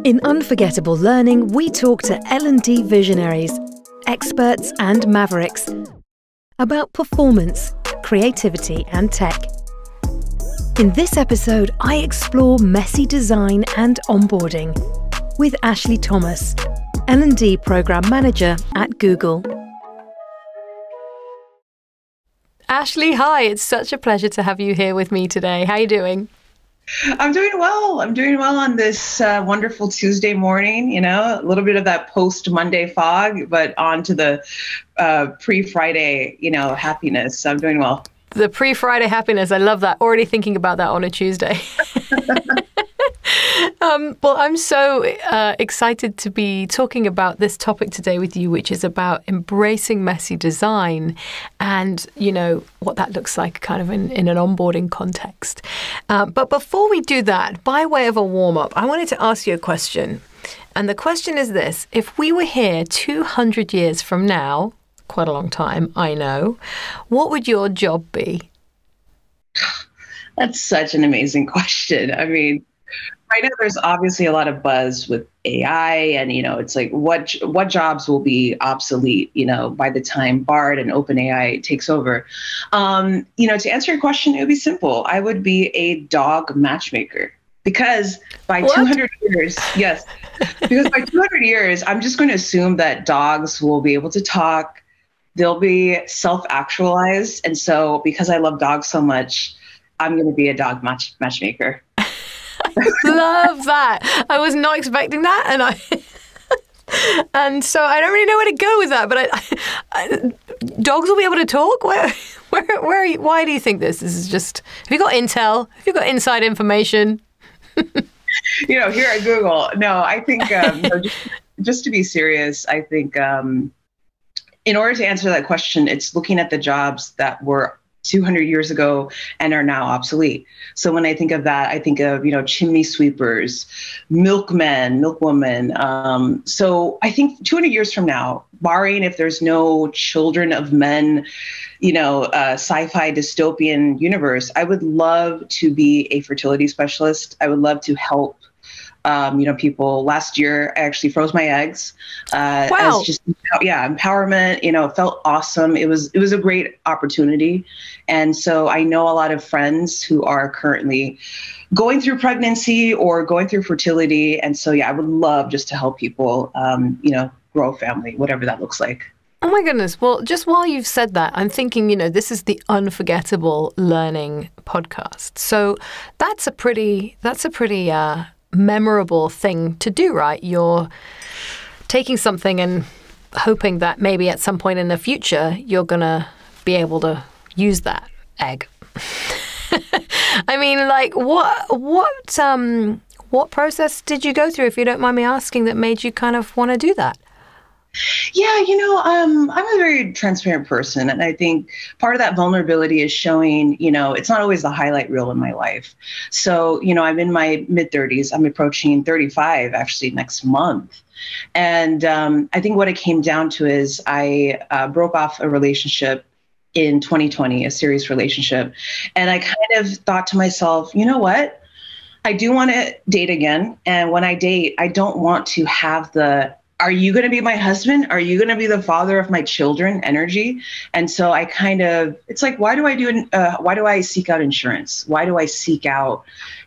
In Unforgettable Learning, we talk to L&D visionaries, experts and mavericks about performance, creativity and tech. In this episode, I explore messy design and onboarding with Ashley Thomas, L&D Programme Manager at Google. Ashley, hi. It's such a pleasure to have you here with me today. How are you doing? I'm doing well. I'm doing well on this wonderful Tuesday morning, a little bit of that post-Monday fog, but on to the pre-Friday, happiness. So I'm doing well. The pre-Friday happiness. I love that. Already thinking about that on a Tuesday. Well, I'm so excited to be talking about this topic today with you, which is about embracing messy design and, what that looks like kind of in an onboarding context. But before we do that, by way of a warm-up, I wanted to ask you a question. And the question is this: if we were here 200 years from now, quite a long time, I know, what would your job be? That's such an amazing question. I mean, right now there's obviously a lot of buzz with AI and, it's like what jobs will be obsolete, by the time BARD and OpenAI takes over. To answer your question, it would be simple. I would be a dog matchmaker. Because by 200 years, yes, because by 200 years, I'm just going to assume that dogs will be able to talk. They'll be self-actualized. And so because I love dogs so much, I'm going to be a dog matchmaker. Love that. I was not expecting that. And so I don't really know where to go with that. But dogs will be able to talk? Where are you, why do you think this? This is just, have you got intel? Have you got inside information? Here at Google. No, I think, just to be serious, I think in order to answer that question, it's looking at the jobs that were 200 years ago and are now obsolete. So when I think of that, I think of, chimney sweepers, milkmen, milkwomen. So I think 200 years from now, barring if there's no Children of Men, sci-fi dystopian universe, I would love to be a fertility specialist. I would love to help people. Last year, I actually froze my eggs. Wow. As just, empowerment, it felt awesome. It was a great opportunity. And so I know a lot of friends who are currently going through pregnancy or going through fertility. And so, I would love just to help people, grow a family, whatever that looks like. Oh my goodness. Well, just while you've said that, I'm thinking, this is the Unforgettable Learning podcast. So that's a pretty memorable thing to do, right? You're taking something and hoping that maybe at some point in the future you're gonna be able to use that egg. I mean, like, what process did you go through, if you don't mind me asking, that made you kind of want to do that? Yeah, I'm a very transparent person. And I think part of that vulnerability is showing, it's not always the highlight reel in my life. So, I'm in my mid-30s. I'm approaching 35 actually next month. And I think what it came down to is I broke off a relationship in 2020, a serious relationship. And I kind of thought to myself, you know what? I do want to date again. And when I date, I don't want to have are you going to be my husband? Are you going to be the father of my children energy? And so I it's like, why do I seek out insurance? Why do I seek out,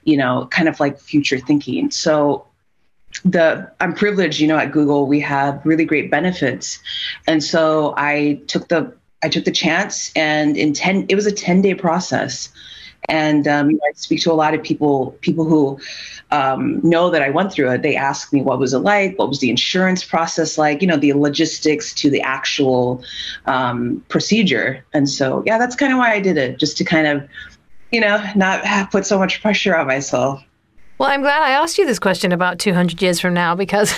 kind of like future thinking? So I'm privileged, at Google, we have really great benefits. And so I took the chance, and it was a 10-day process. And I speak to a lot of people who know that I went through it. They ask me, what was it like? What was the insurance process like? The logistics to the actual procedure. And so, that's kind of why I did it, just to kind of, not put so much pressure on myself. Well, I'm glad I asked you this question about 200 years from now, because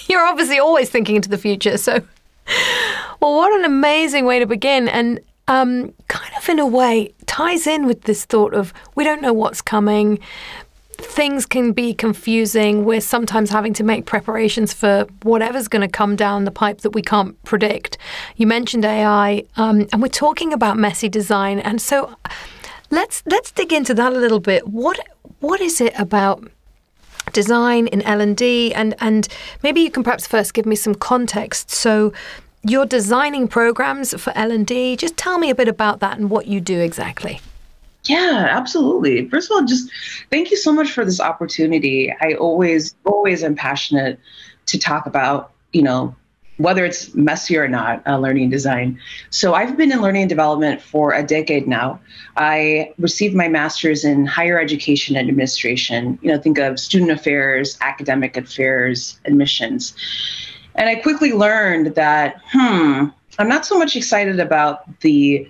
you're obviously always thinking into the future. So, well, what an amazing way to begin. And kind of in a way ties in with this thought of we don't know what's coming. Things can be confusing. We're sometimes having to make preparations for whatever's going to come down the pipe that we can't predict. You mentioned AI, and we're talking about messy design. And so let's dig into that a little bit. What is it about design in L&D, and maybe you can perhaps first give me some context. So you're designing programs for L&D. Just tell me a bit about that and what you do exactly. Yeah, absolutely. First of all, just thank you so much for this opportunity. I always am passionate to talk about, whether it's messy or not, learning design. So I've been in learning and development for a decade now. I received my master's in higher education and administration. Think of student affairs, academic affairs, admissions. And I quickly learned that, I'm not so much excited about the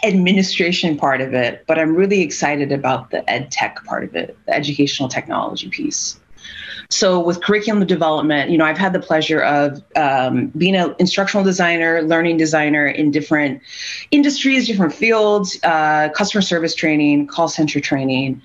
administration part of it, but I'm really excited about the ed tech part of it, the educational technology piece. So with curriculum development, I've had the pleasure of being an instructional designer, learning designer in different industries, different fields, customer service training, call center training,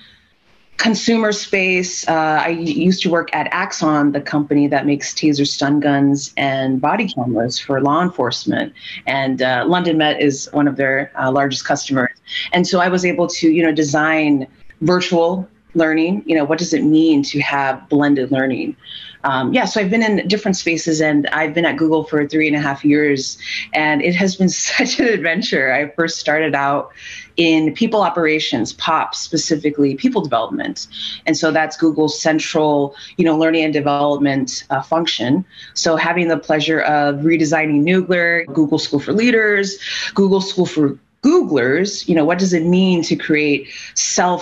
consumer space. I used to work at Axon, the company that makes taser stun guns and body cameras for law enforcement. And London Met is one of their largest customers. And so I was able to, design virtual learning. What does it mean to have blended learning? So I've been in different spaces, and I've been at Google for 3.5 years, and it has been such an adventure. I first started out in people operations, POP, specifically people development. And so that's Google's central, learning and development function. So having the pleasure of redesigning Noogler, Google School for Leaders, Google School for Googlers, what does it mean to create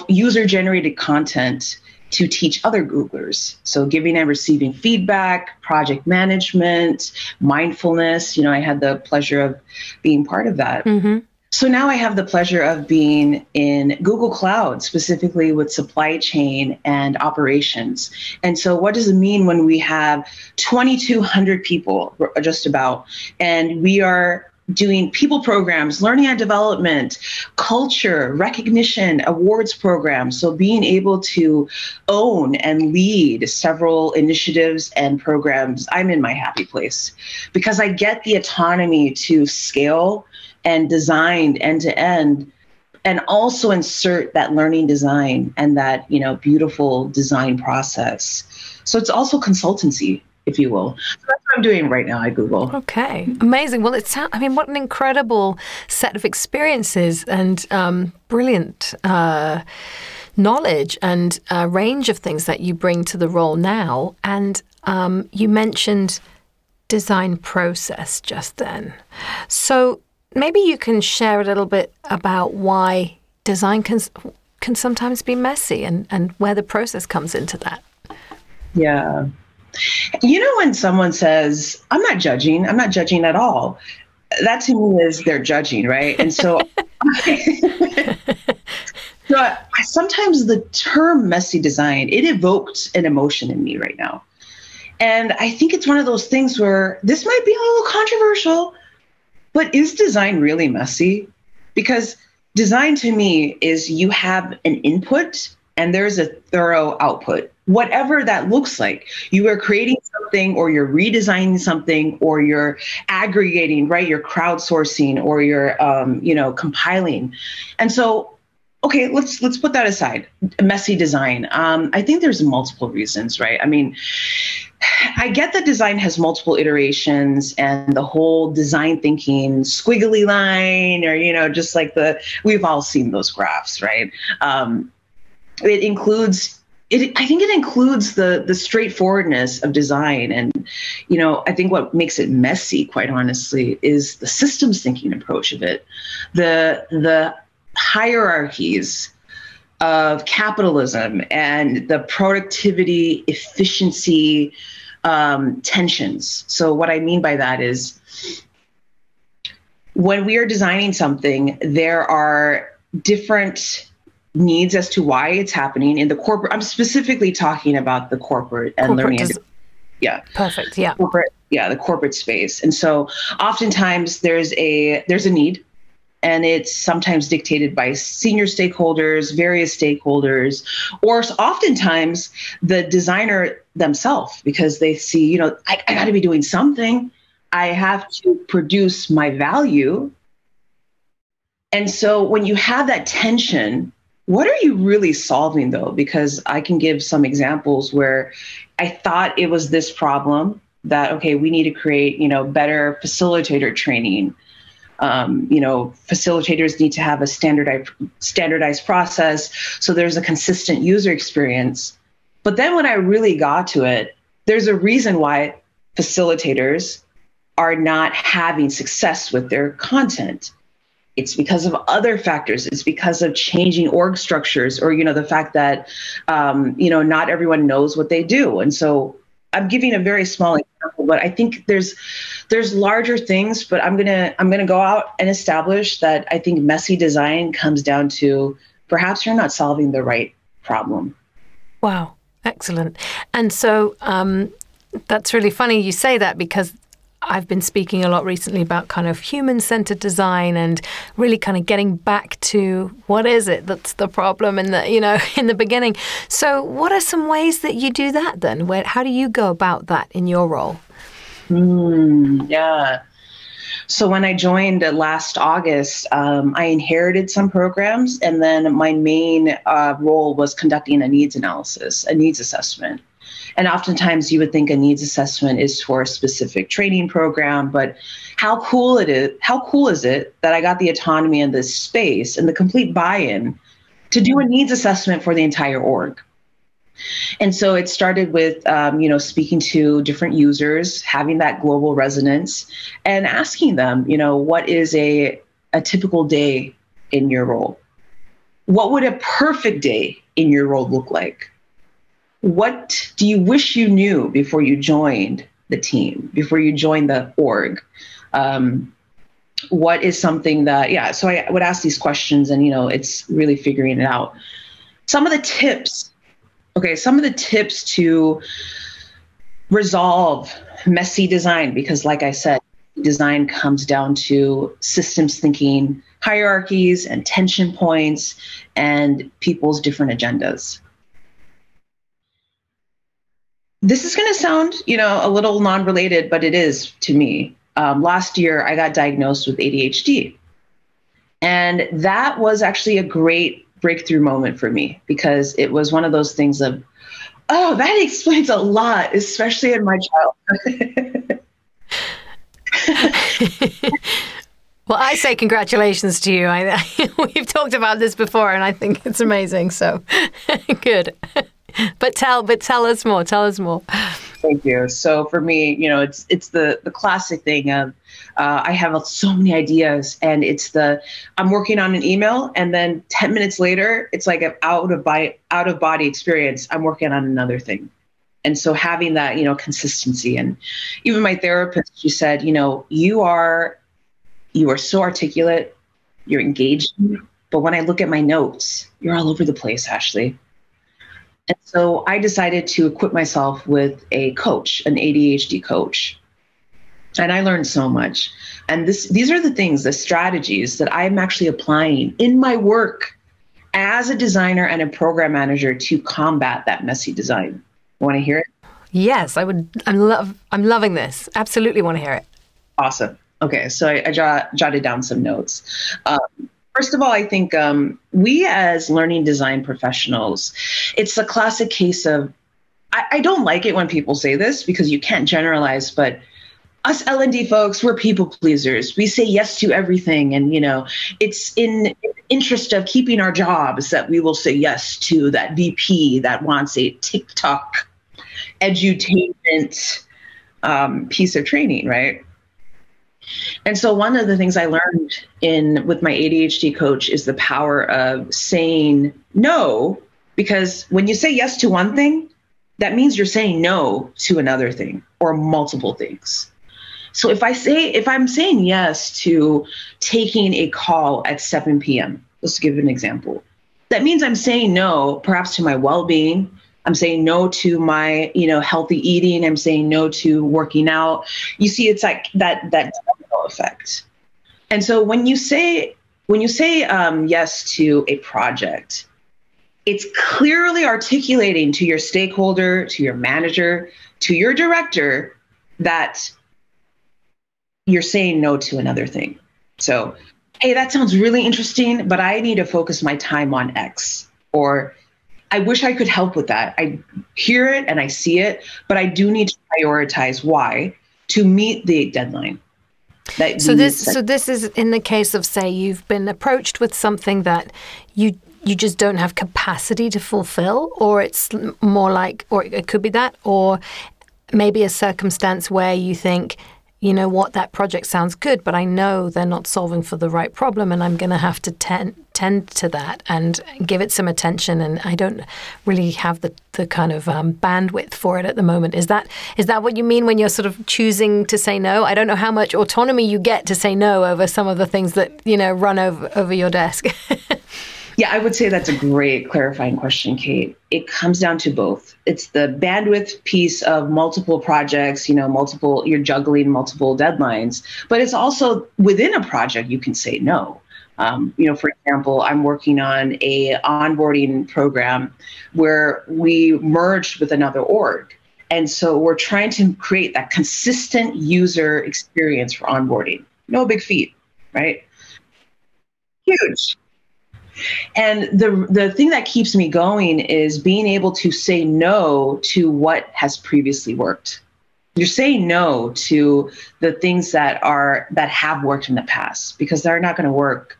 user-generated content to teach other Googlers? So giving and receiving feedback, project management, mindfulness, I had the pleasure of being part of that. Mm-hmm. So now I have the pleasure of being in Google Cloud, specifically with supply chain and operations. And so what does it mean when we have 2,200 people, just about, and we are doing people programs, learning and development, culture, recognition, awards programs. So being able to own and lead several initiatives and programs, I'm in my happy place because I get the autonomy to scale and design end to end, and also insert that learning design and that, beautiful design process. So it's also consultancy, if you will. So that's what I'm doing right now at Google. Okay, amazing. Well, what an incredible set of experiences and brilliant knowledge and range of things that you bring to the role now. And you mentioned design process just then. So maybe you can share a little bit about why design can sometimes be messy and where the process comes into that. Yeah. When someone says, I'm not judging at all, that to me is they're judging, right? And so, sometimes the term messy design, it evoked an emotion in me right now. And I think it's one of those things where this might be a little controversial, but is design really messy? Because design to me is you have an input and there's a thorough output, whatever that looks like. You are creating something, or you're redesigning something, or you're aggregating, right? You're crowdsourcing, or you're, compiling. And so, okay, let's put that aside. Messy design. I think there's multiple reasons, right? I get that design has multiple iterations, and the whole design thinking squiggly line, or, just like we've all seen those graphs, right? It includes, I think it includes the straightforwardness of design. And, I think what makes it messy, quite honestly, is the systems thinking approach of it. The hierarchies of capitalism and the productivity, efficiency, tensions. So what I mean by that is when we are designing something, there are different needs as to why it's happening in the corporate. I'm specifically talking about the corporate and learning. Yeah. Perfect. Yeah. The corporate space. And so oftentimes there's a need, and it's sometimes dictated by senior stakeholders, various stakeholders, or oftentimes the designer themselves, because they see, I got to be doing something. I have to produce my value. And so when you have that tension, what are you really solving though? Because I can give some examples where I thought it was this problem that, okay, we need to create, better facilitator training. Facilitators need to have a standardized process, so there's a consistent user experience. But then when I really got to it, there's a reason why facilitators are not having success with their content. It's because of other factors. It's because of changing org structures, or, the fact that, not everyone knows what they do. And so I'm giving a very small example, but I think there's larger things, but I'm gonna go out and establish that I think messy design comes down to perhaps you're not solving the right problem. Wow, excellent. And so that's really funny you say that, because I've been speaking a lot recently about kind of human-centered design and really kind of getting back to what is it that's the problem in the beginning. So what are some ways that you do that then? How do you go about that in your role? Yeah. So when I joined last August, I inherited some programs, and then my main role was conducting a needs analysis, a needs assessment. And oftentimes you would think a needs assessment is for a specific training program, but how cool is it that I got the autonomy in this space and the complete buy-in to do a needs assessment for the entire org? And so it started with, speaking to different users, having that global resonance, and asking them, what is a typical day in your role? What would a perfect day in your role look like? What do you wish you knew before you joined the team, before you joined the org? What is something that, so I would ask these questions, and, it's really figuring it out. Some of the tips to resolve messy design, because like I said, design comes down to systems thinking, hierarchies and tension points, and people's different agendas. This is going to sound, a little non-related, but it is to me. Last year, I got diagnosed with ADHD. And that was actually a great breakthrough moment for me, because it was one of those things of, oh, that explains a lot, especially in my childhood. Well, I say congratulations to you. We've talked about this before, and I think it's amazing. So good. But tell us more. Tell us more. Thank you. So for me, it's the classic thing of I have so many ideas, and I'm working on an email, and then 10 minutes later, it's like an out of body experience. I'm working on another thing. And so having that, consistency, and even my therapist, she said, you are so articulate, you're engaging, but when I look at my notes, you're all over the place, Ashley. And so I decided to equip myself with a coach, an ADHD coach. And I learned so much. And these are the strategies that I'm actually applying in my work as a designer and a program manager to combat that messy design. Want to hear it? Yes, I would. I'm loving this. Absolutely want to hear it. Awesome. Okay, so I jotted down some notes. First of all, I think we as learning design professionals, it's a classic case of, I don't like it when people say this because you can't generalize, but us L&D folks, we're people pleasers. We say yes to everything. And, it's in interest of keeping our jobs that we will say yes to that VP that wants a TikTok edutainment piece of training, right? And so one of the things I learned with my ADHD coach is the power of saying no, because when you say yes to one thing, that means you're saying no to another thing or multiple things. So if I'm saying yes to taking a call at 7 p.m., let's give an example, that means I'm saying no, perhaps to my well-being. I'm saying no to my, healthy eating. I'm saying no to working out. You see, it's like that domino effect. And so when you say yes to a project, it's clearly articulating to your stakeholder, to your manager, to your director that you're saying no to another thing. So hey, that sounds really interesting, but I need to focus my time on X. Or I wish I could help with that. I hear it and I see it, but I do need to prioritize Y to meet the deadline. So this is in the case of, say, you've been approached with something that you just don't have capacity to fulfill, or it's more like, or it could be that, or maybe a circumstance where you think, you know what, that project sounds good, but I know they're not solving for the right problem, and I'm going to have to tend to that and give it some attention, and I don't really have the kind of bandwidth for it at the moment. Is that what you mean when you're sort of choosing to say no? I don't know how much autonomy you get to say no over some of the things that, you know, run over your desk. Yeah, I would say that's a great clarifying question, Kate. It comes down to both. It's the bandwidth piece of multiple projects, you know, you're juggling multiple deadlines, but it's also within a project, you can say no. You know, for example, I'm working on a onboarding program where we merged with another org. And so we're trying to create that consistent user experience for onboarding. No big feat, right? Huge. And the thing that keeps me going is being able to say no to what has previously worked. You're saying no to the things that have worked in the past because they're not going to work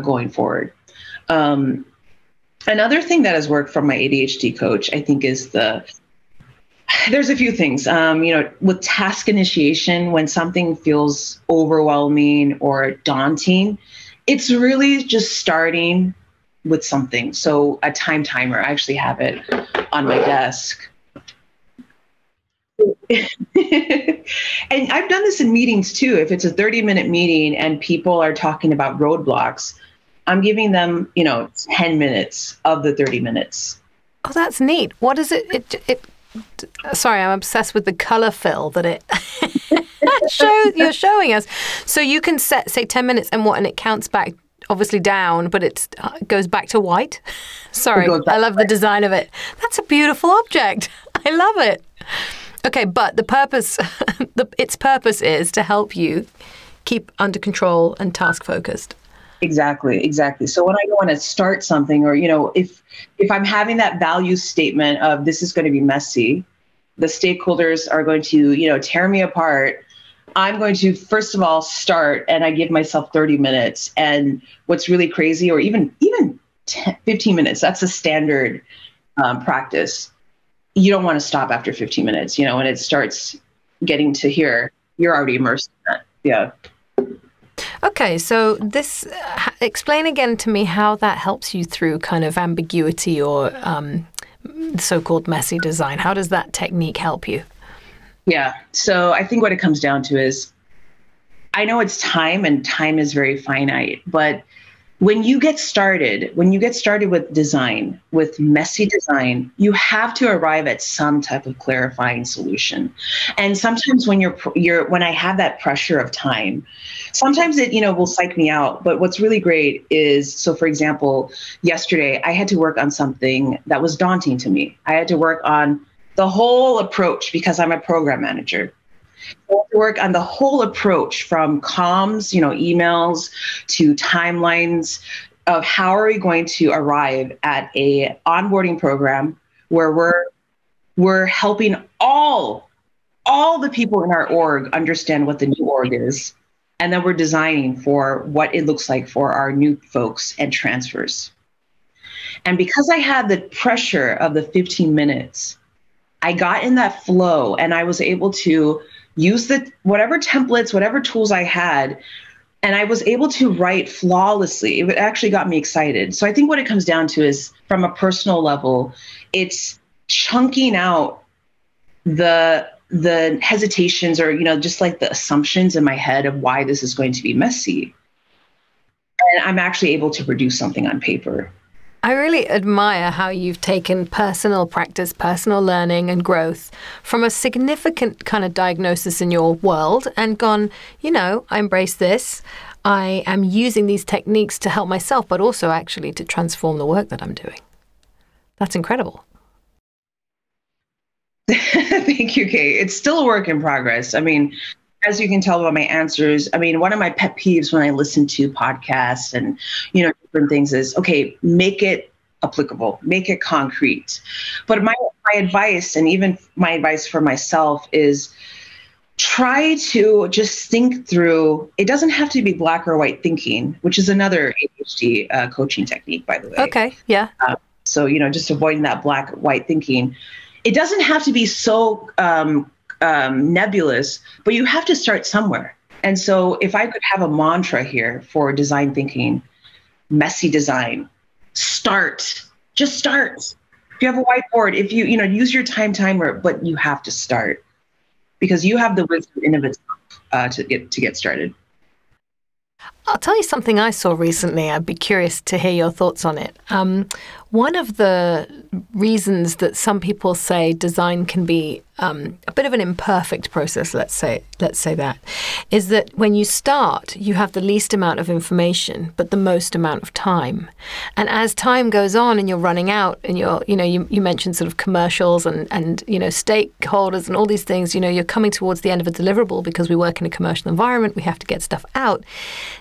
going forward. Another thing that has worked from my ADHD coach, I think, is there's a few things, you know, with task initiation, when something feels overwhelming or daunting, it's really just starting with something. So a time timer, I actually have it on my desk. And I've done this in meetings too. If it's a 30-minute meeting and people are talking about roadblocks, I'm giving them, you know, 10 minutes of the 30 minutes. Oh, that's neat. What is it? Sorry, I'm obsessed with the color fill that it you're showing us. So you can set, say, 10 minutes and it counts back, obviously down, but it goes back to white. Sorry, I love the design of it. That's a beautiful object. I love it. Okay, but the purpose, its purpose is to help you keep under control and task focused. Exactly. So when I want to start something, or, you know, if I'm having that value statement of this is going to be messy, the stakeholders are going to, you know, tear me apart, I'm going to, first of all, start, and I give myself 30 minutes. And what's really crazy, or even 15 minutes, that's a standard practice. You don't want to stop after 15 minutes, you know, when it starts getting to here, you're already immersed in that. Yeah. Okay, so explain again to me how that helps you through kind of ambiguity or so-called messy design. How does that technique help you? Yeah, so I think what it comes down to is, I know it's time, and time is very finite, but when you get started with design, with messy design, you have to arrive at some type of clarifying solution. And sometimes when when I have that pressure of time, sometimes it, you know, will psych me out. But what's really great is, so for example, yesterday I had to work on something that was daunting to me. I had to work on the whole approach because I'm a program manager. I have to work on the whole approach, from comms, you know, emails, to timelines of how are we going to arrive at a onboarding program where we're helping all the people in our org understand what the new org is, and then we're designing for what it looks like for our new folks and transfers. And because I had the pressure of the 15 minutes, I got in that flow, and I was able to use whatever templates, whatever tools I had, and I was able to write flawlessly. It actually got me excited. So I think what it comes down to is, from a personal level, it's chunking out the hesitations, or, you know, just like the assumptions in my head of why this is going to be messy. And I'm actually able to produce something on paper. I really admire how you've taken personal practice, personal learning and growth from a significant kind of diagnosis in your world and gone, you know, I embrace this. I am using these techniques to help myself, but also actually to transform the work that I'm doing. That's incredible. Thank you, Kate. It's still a work in progress. I mean, as you can tell by my answers, I mean, one of my pet peeves when I listen to podcasts and, different things is, okay, make it applicable, make it concrete. But my advice, and even my advice for myself, is try to just think through. It doesn't have to be black or white thinking, which is another ADHD coaching technique, by the way. Okay, yeah. So, just avoiding that black white thinking. It doesn't have to be so nebulous, but you have to start somewhere. And so if I could have a mantra here for design thinking, messy design, just start. If you have a whiteboard, if you, use your timer, but you have to start because you have the wisdom in of itself to get started. I'll tell you something I saw recently. I'd be curious to hear your thoughts on it. One of the reasons that some people say design can be a bit of an imperfect process, let's say that, is that when you start, you have the least amount of information, but the most amount of time. And as time goes on and you're running out and you mentioned sort of commercials and stakeholders and all these things, you're coming towards the end of a deliverable because we work in a commercial environment, we have to get stuff out.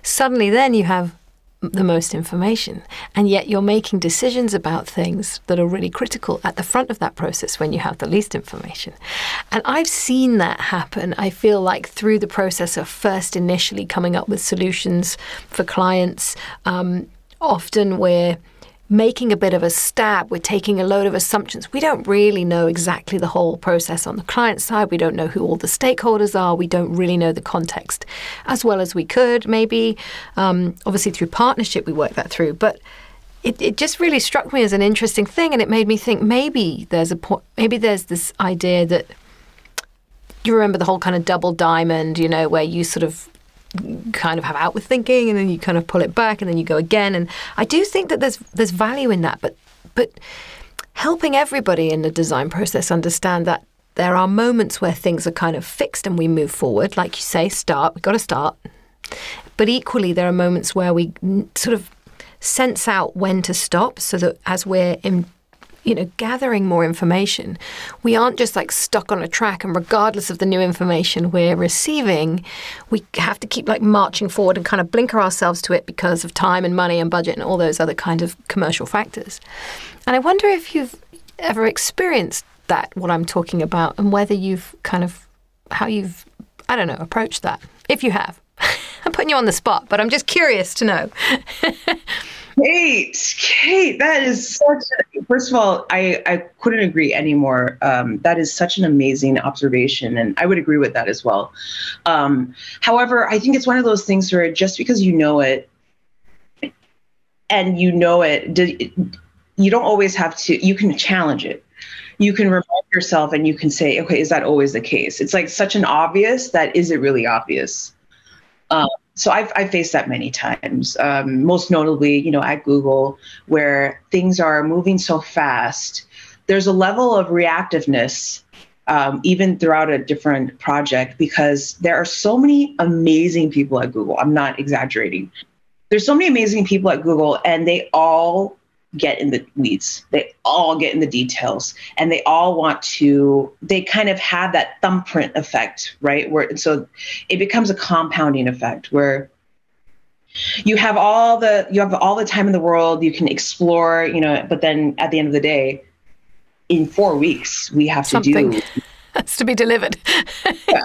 Suddenly then you have the most information, and yet you're making decisions about things that are really critical at the front of that process when you have the least information. And I've seen that happen, I feel like, through the process of first initially coming up with solutions for clients. Often we're making a bit of a stab. We're taking a load of assumptions. We don't really know exactly the whole process on the client side. We don't know who all the stakeholders are. We don't really know the context as well as we could, maybe. Obviously, through partnership, we work that through. But it just really struck me as an interesting thing, and it made me think maybe there's this idea that you remember the whole kind of double diamond, where you sort of kind of have outward thinking and then you kind of pull it back and then you go again. And I do think that there's value in that, but helping everybody in the design process understand that there are moments where things are kind of fixed and we move forward. Like you say, we've got to start. But equally, there are moments where we sort of sense out when to stop so that as we're gathering more information, we aren't just like stuck on a track, and regardless of the new information we're receiving, we have to keep like marching forward and kind of blinker ourselves to it because of time and money and budget and all those other kind of commercial factors. And I wonder if you've ever experienced that, what I'm talking about, and whether you've kind of, how you've, approached that. If you have. I'm putting you on the spot, but I'm just curious to know. Kate, that is first of all, I couldn't agree anymore. That is such an amazing observation, and I would agree with that as well. However, I think it's one of those things where just because you know it, you don't always have to, you can challenge it. You can remind yourself and you can say, okay, is that always the case? It's like such an obvious that is it really obvious? So I've faced that many times, most notably, at Google, where things are moving so fast. There's a level of reactiveness, even throughout a different project, because there are so many amazing people at Google. I'm not exaggerating. There's so many amazing people at Google, and they all get in the weeds. They all get in the details, and they kind of have that thumbprint effect, right? So it becomes a compounding effect where you have all the time in the world, you can explore, but then at the end of the day, in 4 weeks, we have something to do has to be delivered.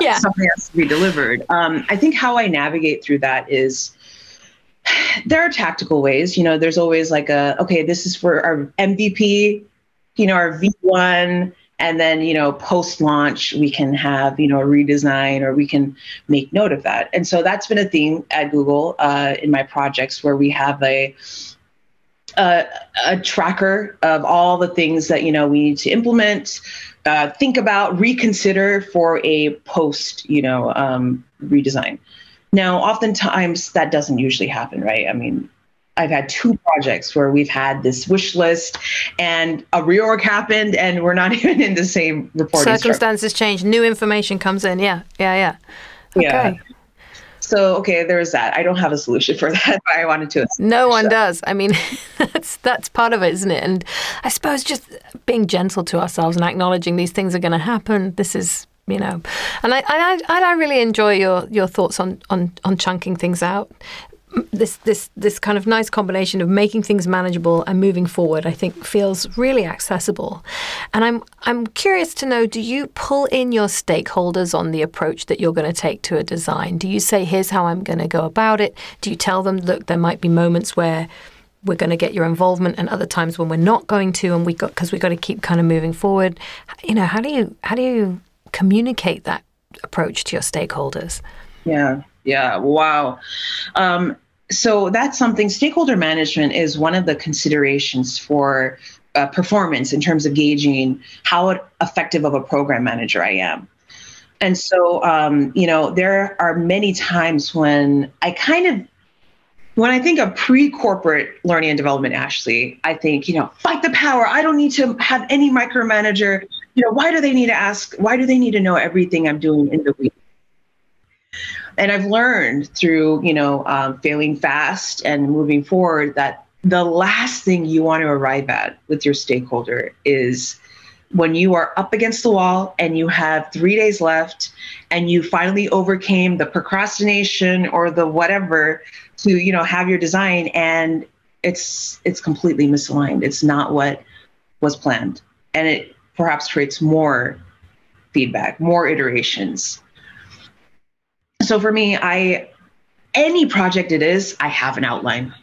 Yeah, something has to be delivered. I think how I navigate through that is, there are tactical ways. There's always like this is for our MVP, our V1, and then, post-launch, we can have, a redesign, or we can make note of that. And so that's been a theme at Google in my projects, where we have a tracker of all the things that, we need to implement, think about, reconsider for a post, redesign. Now, oftentimes that doesn't usually happen, right? I mean, I've had 2 projects where we've had this wish list and a reorg happened and we're not even in the same reporting Circumstances change, new information comes in. Yeah. Okay. Yeah. So, there's that. I don't have a solution for that, but I wanted to. No one does. I mean, that's part of it, isn't it? And I suppose just being gentle to ourselves and acknowledging these things are going to happen. This is you know. And I really enjoy your thoughts on chunking things out. This kind of nice combination of making things manageable and moving forward, I think, feels really accessible. And I'm curious to know, do you pull in your stakeholders on the approach that you're going to take to a design? Do you say, here's how I'm going to go about it? Do you tell them, look, there might be moments where we're going to get your involvement and other times when we're not going to, and because we've got to keep kind of moving forward? You know, how do you communicate that approach to your stakeholders? Yeah. Wow. So that's something, stakeholder management is one of the considerations for performance in terms of gauging how effective of a program manager I am. And so, there are many times when when I think of pre-corporate learning and development, Ashley, I think, fight the power. I don't need to have any micromanager. Why do they need to ask? Why do they need to know everything I'm doing in the week? And I've learned through, failing fast and moving forward that the last thing you want to arrive at with your stakeholder is when you are up against the wall and you have 3 days left and you finally overcame the procrastination or the whatever to, have your design, and it's completely misaligned. It's not what was planned. And it perhaps creates more feedback, more iterations. So for me, any project it is, I have an outline.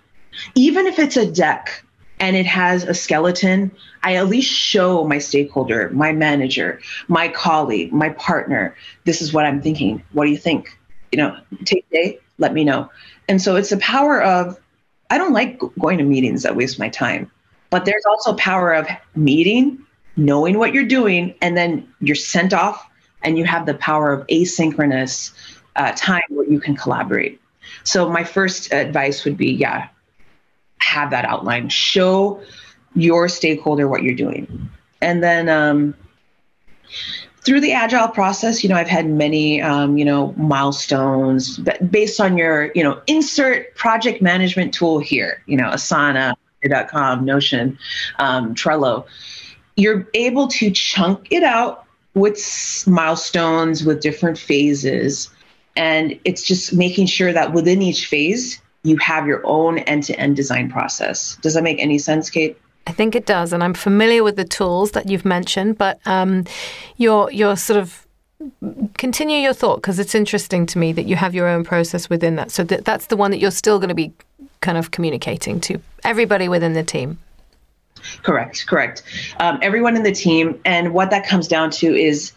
Even if it's a deck and it has a skeleton, I at least show my stakeholder, my manager, my colleague, my partner, this is what I'm thinking. What do you think? Take a day, let me know. And so it's the power of, I don't like going to meetings that waste my time, but there's also power of meeting, knowing what you're doing, and then you're sent off and you have the power of asynchronous time where you can collaborate. So my first advice would be, have that outline. Show your stakeholder what you're doing. And then through the agile process, I've had many, milestones based on your, insert project management tool here, Asana.com, Notion, Trello. You're able to chunk it out with milestones, with different phases. And it's just making sure that within each phase, you have your own end-to-end design process. Does that make any sense, Kate? I think it does. And I'm familiar with the tools that you've mentioned, but your sort of continue your thought, because it's interesting to me that you have your own process within that. So that's the one that you're still going to be kind of communicating to everybody within the team. Correct. Everyone in the team. And what that comes down to is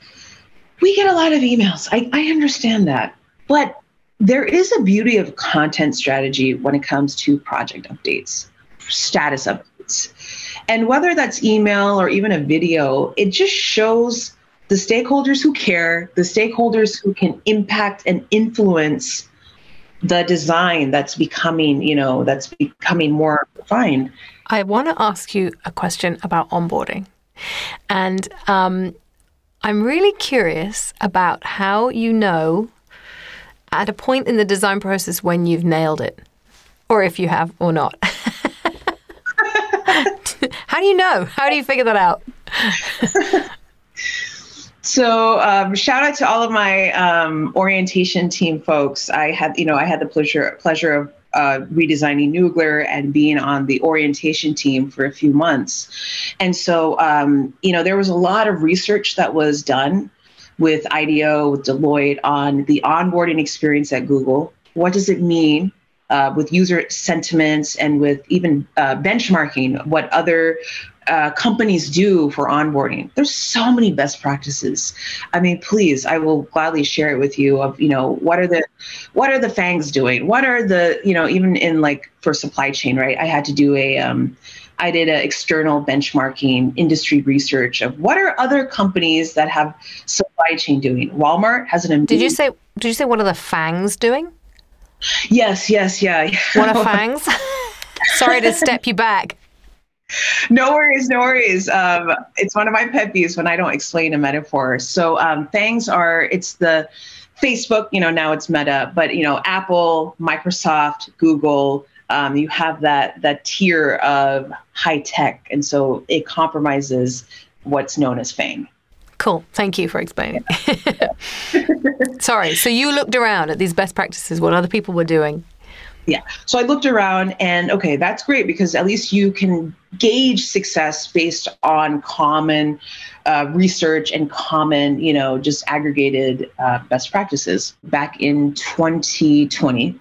we get a lot of emails. I understand that. But there is a beauty of content strategy when it comes to project updates, status updates. And whether that's email or even a video, it just shows the stakeholders who care, the stakeholders who can impact and influence the design that's becoming more refined. I want to ask you a question about onboarding. And I'm really curious about how you know at a point in the design process when you've nailed it, or if you have or not. How do you know? How do you figure that out? So shout out to all of my orientation team folks. I had the pleasure of redesigning Noogler and being on the orientation team for a few months. And so, there was a lot of research that was done with IDEO, with Deloitte on the onboarding experience at Google. What does it mean with user sentiments and with even benchmarking what other companies do for onboarding? There's so many best practices. I mean, please, I will gladly share it with you of, what are the FANGs doing? What are the, even in for supply chain, right? I had to do I did an external benchmarking industry research of what are other companies that have supply chain doing. Walmart has an amazing... Did you say what are the FANGs doing? Yes, yeah. What are FANGs? Sorry to step you back. No worries. It's one of my pet peeves when I don't explain a metaphor. So FANGs it's the Facebook, now it's Meta, but Apple, Microsoft, Google, you have that tier of high tech. And so it compromises what's known as FANG. Cool. Thank you for explaining. Sorry. So you looked around at these best practices, what other people were doing. Yeah. So I looked around and, okay, that's great because at least you can gauge success based on common research and common, just aggregated best practices back in 2020.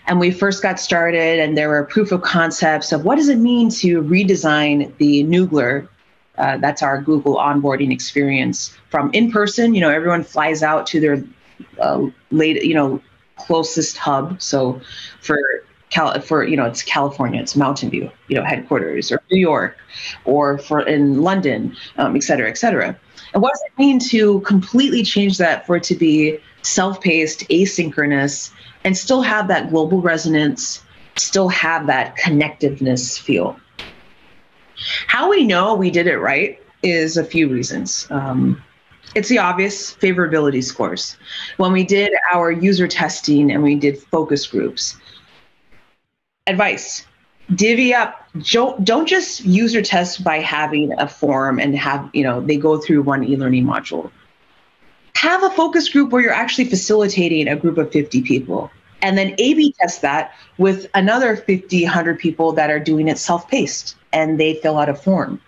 And we first got started and there were proof of concepts of what does it mean to redesign the Noogler. That's our Google onboarding experience from in person. Everyone flies out to their closest hub. So it's California, it's Mountain View, headquarters, or New York, or in London, et cetera, et cetera. And what does it mean to completely change that for it to be self-paced, asynchronous, and still have that global resonance, still have that connectiveness feel? How we know we did it right is a few reasons. It's the obvious favorability scores. When we did our user testing and we did focus groups, advice, divvy up. Don't just user test by having a form and have, they go through one e-learning module. Have a focus group where you're actually facilitating a group of 50 people. And then A/B test that with another 50, 100 people that are doing it self-paced and they fill out a form.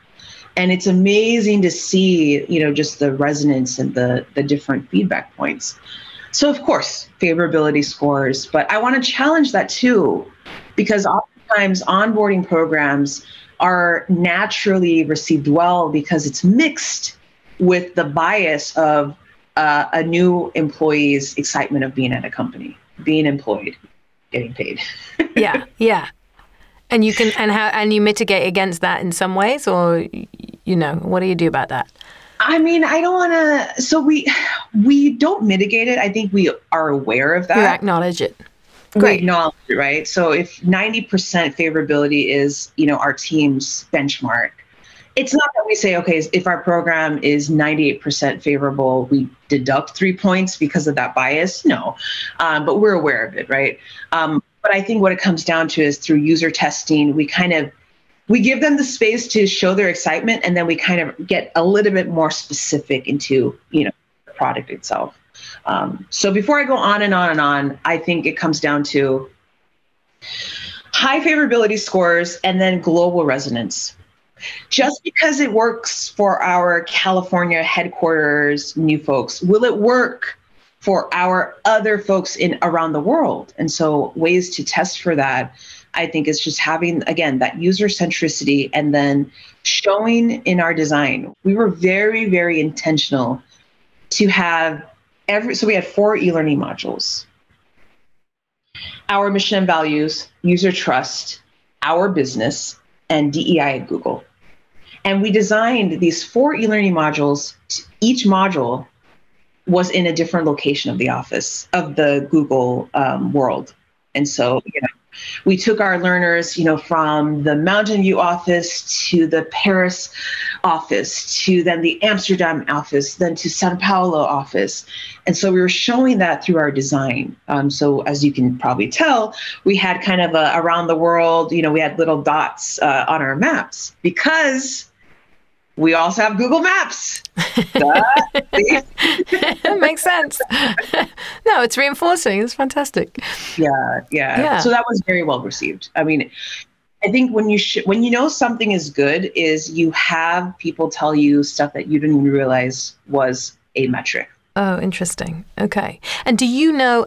And it's amazing to see, just the resonance and the different feedback points. So of course, favorability scores, but I want to challenge that too, because oftentimes onboarding programs are naturally received well because it's mixed with the bias of a new employee's excitement of being at a company, being employed, getting paid. Yeah. And you can and you mitigate against that in some ways, or what do you do about that? I mean, I don't want to. So we don't mitigate it. I think we are aware of that. You acknowledge it. Great. We acknowledge it, right? So if 90% favorability is our team's benchmark, it's not that we say, okay, if our program is 98% favorable, we deduct 3 points because of that bias. No, but we're aware of it, right? But I think what it comes down to is through user testing, we give them the space to show their excitement, and then we kind of get a little bit more specific into, the product itself. So before I go on and on and on, I think it comes down to high favorability scores and then global resonance. Just because it works for our California headquarters new folks, will it work for our other folks around the world? And so ways to test for that, I think, is just having, again, that user centricity and then showing in our design. We were very, very intentional to have so we had 4 e-learning modules. Our mission and values, user trust, our business, and DEI at Google. And we designed these 4 e-learning modules. Each module was in a different location of the office, of the Google world. And so, we took our learners, from the Mountain View office to the Paris office, to then the Amsterdam office, then to Sao Paulo office. And so we were showing that through our design. So as you can probably tell, we had kind of around the world, we had little dots on our maps because we also have Google Maps. That makes sense. No, it's reinforcing. It's fantastic. Yeah. So that was very well received. I mean, I think when you know something is good is you have people tell you stuff that you didn't even realize was a metric. Oh, interesting. Okay. And do you know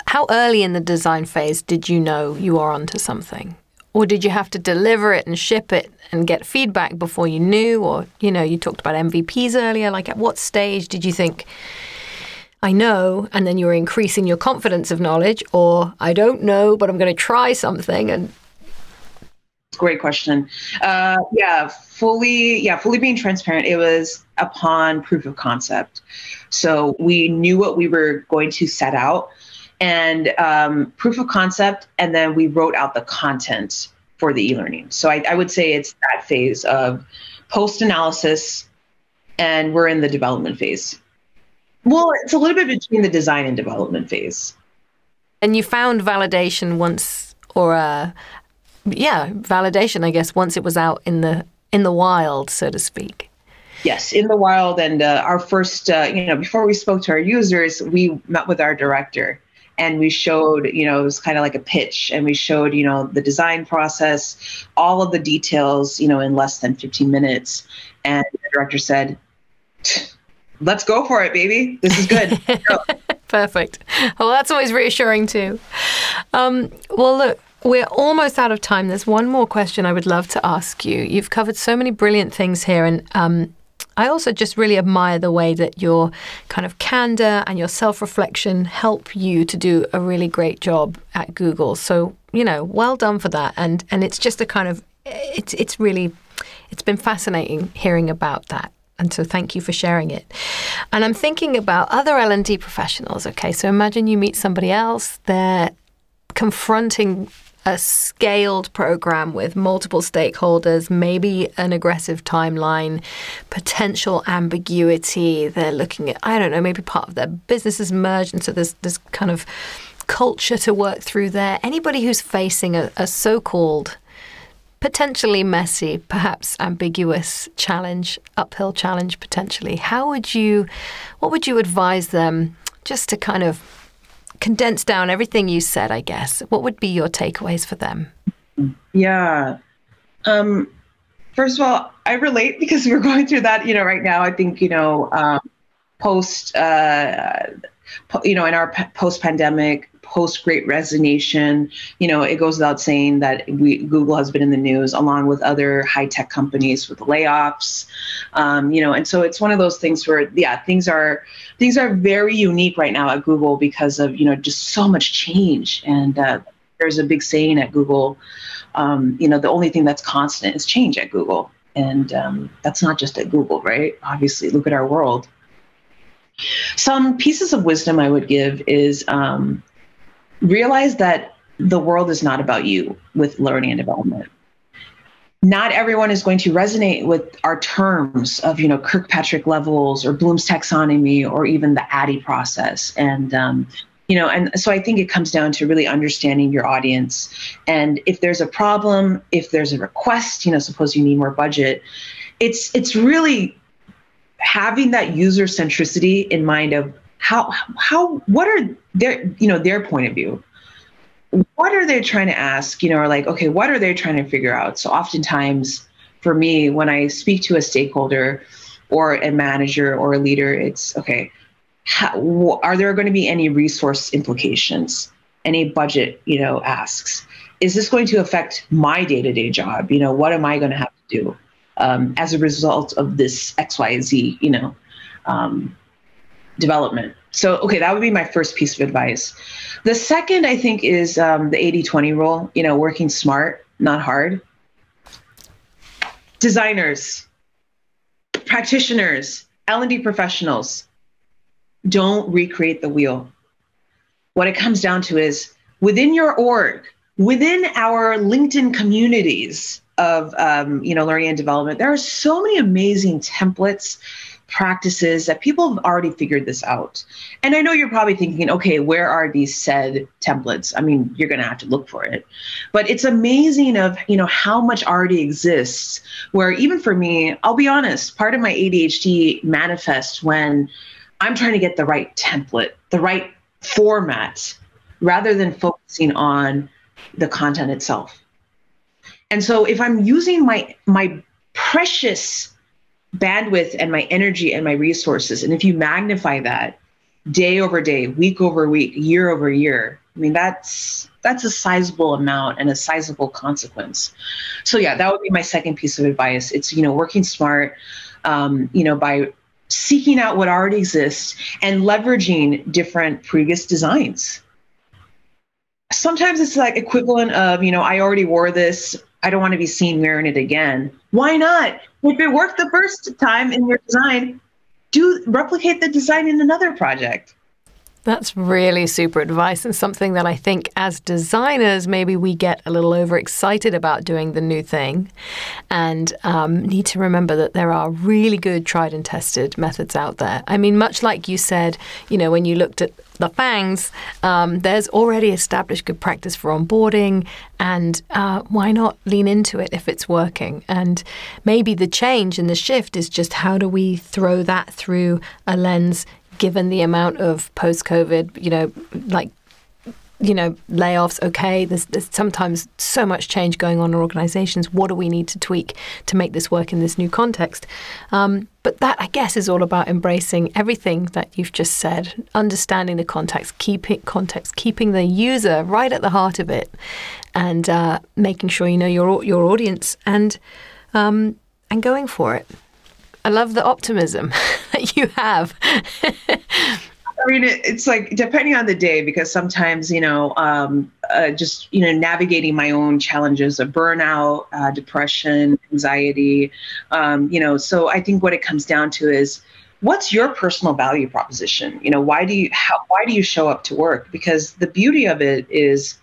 how early in the design phase did you know you were onto something? Or did you have to deliver it and ship it and get feedback before you knew? Or, you talked about MVPs earlier. Like, at what stage did you think, I know, and then you were increasing your confidence of knowledge? Or, I don't know, but I'm going to try something? And great question. Fully being transparent, it was upon proof of concept. So we knew what we were going to set out. And proof of concept, and then we wrote out the content for the e-learning. So I would say it's that phase of post-analysis, and we're in the development phase. Well, it's a little bit between the design and development phase. And you found validation once, validation, I guess, once it was out in the wild, so to speak. Yes, in the wild. And our first, before we spoke to our users, we met with our director and we showed, it was kind of like a pitch, and we showed, the design process, all of the details, in less than 15 minutes. And the director said, let's go for it, baby. This is good. Perfect. Well, that's always reassuring too. Well, look, we're almost out of time. There's one more question I would love to ask you. You've covered so many brilliant things here, and I also just really admire the way that your kind of candor and your self-reflection help you to do a really great job at Google. So, well done for that. And it's just a kind of, it's been fascinating hearing about that. And so thank you for sharing it. And I'm thinking about other L&D professionals. Okay, so imagine you meet somebody else. They're confronting a scaled program with multiple stakeholders, maybe an aggressive timeline, potential ambiguity. They're looking at, I don't know, maybe part of their business is merged. And so there's this kind of culture to work through there. Anybody who's facing a so-called potentially messy, perhaps ambiguous challenge, uphill challenge potentially, what would you advise them, just to kind of condense down everything you said, I guess? What would be your takeaways for them? Yeah. First of all, I relate because we're going through that, right now. I think, post, in our post-pandemic, post-Great Resignation, it goes without saying that Google has been in the news along with other high-tech companies with layoffs, and so it's one of those things where, things are very unique right now at Google because of, just so much change. And there's a big saying at Google, the only thing that's constant is change at Google. And that's not just at Google, right? Obviously, look at our world. Some pieces of wisdom I would give is realize that the world is not about you with learning and development. Not everyone is going to resonate with our terms of, Kirkpatrick levels or Bloom's taxonomy or even the ADDIE process. And, and so I think it comes down to really understanding your audience. And if there's a problem, if there's a request, suppose you need more budget, it's really having that user centricity in mind of what are their point of view? What are they trying to ask, or like, okay, what are they trying to figure out? So oftentimes for me, when I speak to a stakeholder or a manager or a leader, it's okay, are there going to be any resource implications, any budget, asks? Is this going to affect my day-to-day job? What am I going to have to do as a result of this XYZ, development? So, okay, that would be my first piece of advice. The second, I think, is the 80-20 rule, working smart, not hard. Designers, practitioners, L&D professionals, don't recreate the wheel. What it comes down to is within your org, within our LinkedIn communities of, learning and development, there are so many amazing templates, practices that people have already figured this out. And I know you're probably thinking, okay, where are these said templates? I mean, you're going to have to look for it. But it's amazing of, how much already exists, where even for me, I'll be honest, part of my ADHD manifests when I'm trying to get the right template, the right format, rather than focusing on the content itself. And so if I'm using my precious bandwidth and my energy and my resources, and if you magnify that day over day, week over week, year over year, I mean, that's a sizable amount and a sizable consequence. So yeah, that would be my second piece of advice. It's, working smart, by seeking out what already exists and leveraging different previous designs. Sometimes it's like equivalent of, I already wore this, I don't want to be seen wearing it again. Why not? If it worked the first time in your design, replicate the design in another project. That's really super advice, and something that I think as designers, maybe we get a little overexcited about doing the new thing, and need to remember that there are really good tried and tested methods out there. I mean, much like you said, when you looked at the fangs, there's already established good practice for onboarding, and why not lean into it if it's working? And maybe the change and the shift is just how do we throw that through a lens given the amount of post-COVID, layoffs. Okay, there's sometimes so much change going on in organizations. What do we need to tweak to make this work in this new context? But that, I guess, is all about embracing everything that you've just said, understanding the context, keeping the user right at the heart of it, and making sure you know your audience and going for it. I love the optimism that you have. I mean, it's like depending on the day, because sometimes, navigating my own challenges of burnout, depression, anxiety, so I think what it comes down to is what's your personal value proposition? Why do you show up to work? Because the beauty of it is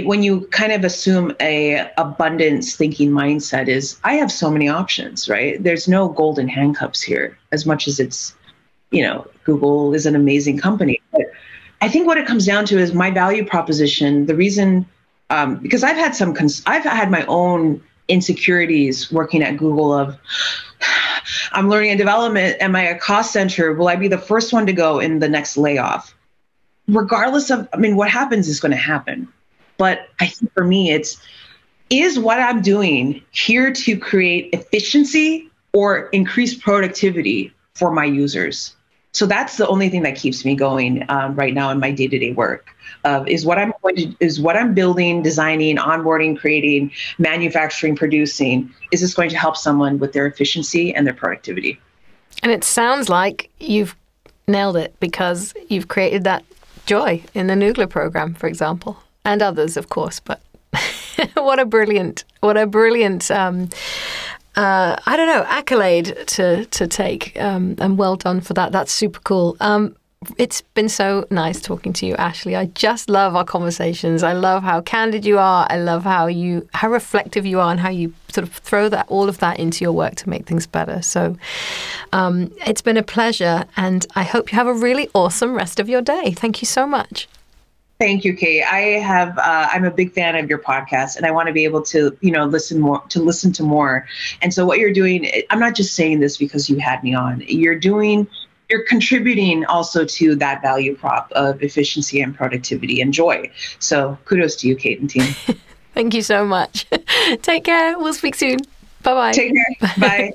when you kind of assume a abundance thinking mindset is I have so many options, right? There's no golden handcuffs here as much as it's, Google is an amazing company. But I think what it comes down to is my value proposition. The reason, because I've had my own insecurities working at Google of I'm learning and development. Am I a cost center? Will I be the first one to go in the next layoff? Regardless of, what happens is going to happen. But I think for me, is what I'm doing here to create efficiency or increase productivity for my users? So that's the only thing that keeps me going right now in my day-to-day work. Is what I'm building, designing, onboarding, creating, manufacturing, producing. Is this going to help someone with their efficiency and their productivity? And it sounds like you've nailed it because you've created that joy in the Noogler program, for example. And others, of course, but what a brilliant, accolade to take, and well done for that. That's super cool. It's been so nice talking to you, Ashley. I just love our conversations. I love how candid you are. I love how reflective you are, and how you sort of throw all of that into your work to make things better. So it's been a pleasure, and I hope you have a really awesome rest of your day. Thank you so much. Thank you, Kate. I'm a big fan of your podcast, and I want to be able to, listen to more. And so what you're doing, I'm not just saying this because you had me on. You're contributing also to that value prop of efficiency and productivity and joy. So kudos to you, Kate and team. Thank you so much. Take care. We'll speak soon. Bye-bye. Take care. Bye.